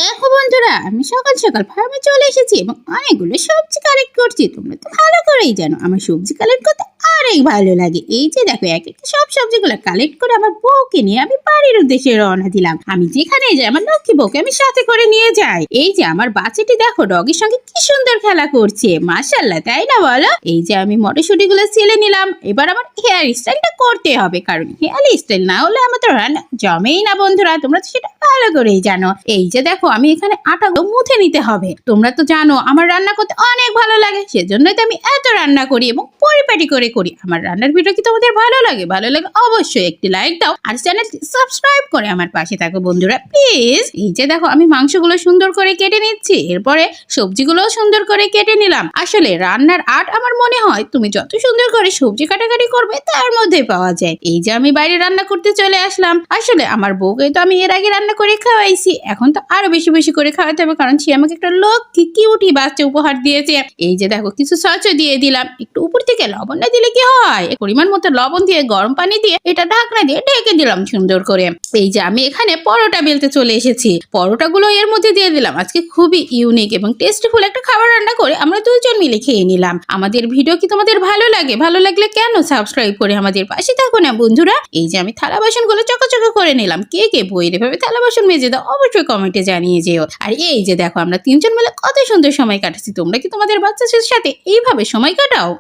দেখো বন্ধুরা, আমি সকাল সকাল ফার্মে চলে এসেছি এবং অনেকগুলো সবজি কালেক্ট করছি। তোমরা তো ভালো করেই জানো আমার সবজি কালেক্ট করতে অনেক ভালো লাগে। এই যে দেখো, এক একটা সব সবজিগুলো কালেক্ট করে আমার বউকে নিয়ে আমি বাড়ির উদ্দেশ্যে রওনা দিলাম। আমি যেখানে যাই আমার লক্ষ্মী বউকে আমি সাথে করে নিয়ে যাই। এই যে আমার বাচ্চাটি দেখো ডগের সঙ্গে কি সুন্দর খেলা করছে, মাশাআল্লাহ, তাই না বলো? এই যে আমি মটরশুঁটি গুলো ছেলে নিলাম। এবার আমার হেয়ার স্টাইলটা করতে হবে, কারণ হেয়ার স্টাইল না হলে আমার তো রান্না জমেই না বন্ধুরা। তোমরা তো সেটা ভালো করেই জানো। এই যে দেখো, আমি এখানে আটাগুলো মুথে নিতে হবে। তোমরা তো জানো আমার রান্না করতে অনেক ভালো লাগে, সেজন্যই তো আমি এত রান্না করি এবং পরিপাটি করে করি। আমার রান্নার ভিডিও কি তোমাদের ভালো লাগে? ভালো লাগে অবশ্যই একটি লাইক দাও আর চ্যানেলটি সাবস্ক্রাইব করে আমার পাশে থাকো বন্ধুরা, প্লিজ। এই যে দেখো, আমি মাংসগুলো সুন্দর করে কেটে নিচ্ছি, এরপরে সবজিগুলোও সুন্দর করে কেটে নিলাম। আসলে রান্নার আর্ট আমার মনে হয় তুমি যত সুন্দর করে সবজি কাটাকাটি করবে তার মধ্যে পাওয়া যায়। এই যে আমি বাইরে রান্না করতে চলে আসলাম। আসলে আমার বউকে তো আমি এর আগে রান্না করে খাওয়াইছি, এখন তো আরো বেশি বেশি করে খাওয়াতে হবে, কারণ সে আমাকে একটা লক্ষ্মী কিউটি বাচ্চা উপহার দিয়েছে। এই যে দেখো, কিছু সসও দিয়ে দিলাম। একটু উপর থেকে লবণ না দিলে কি হয়, পরিমাণ মতো লবণ দিয়ে গরম পানি দিয়ে এটা ঢাকনা দিয়ে ঢেকে দিলাম সুন্দর করে। এই যে আমি এখানে পরোটা বেলতে চলে এসেছি, পরোটাগুলো এর মধ্যে দিয়ে দিলাম। আজকে খুবই ইউনিক এবং টেস্টিফুল একটা খাবার রান্না করে আমরা দুজন মিলে খেয়ে নিলাম। আমাদের ভিডিও কি তোমাদের ভালো লাগে? ভালো লাগলে কেন সাবস্ক্রাইব করে আমাদের পাশে থাকো না বন্ধুরা। এই যে আমি থালা বাসনগুলো চকচকে করে নিলাম। কে কে বইয়ের এভাবে থালা বাসন মেজে দাও অবশ্যই কমেন্টে জানিয়ে যেও। আর এই যে দেখো, আমরা তিনজন মিলে কত সুন্দর সময় কাটাচ্ছি। তোমরা কি তোমাদের বাচ্চাদের সাথে এইভাবে সময় কাটাও?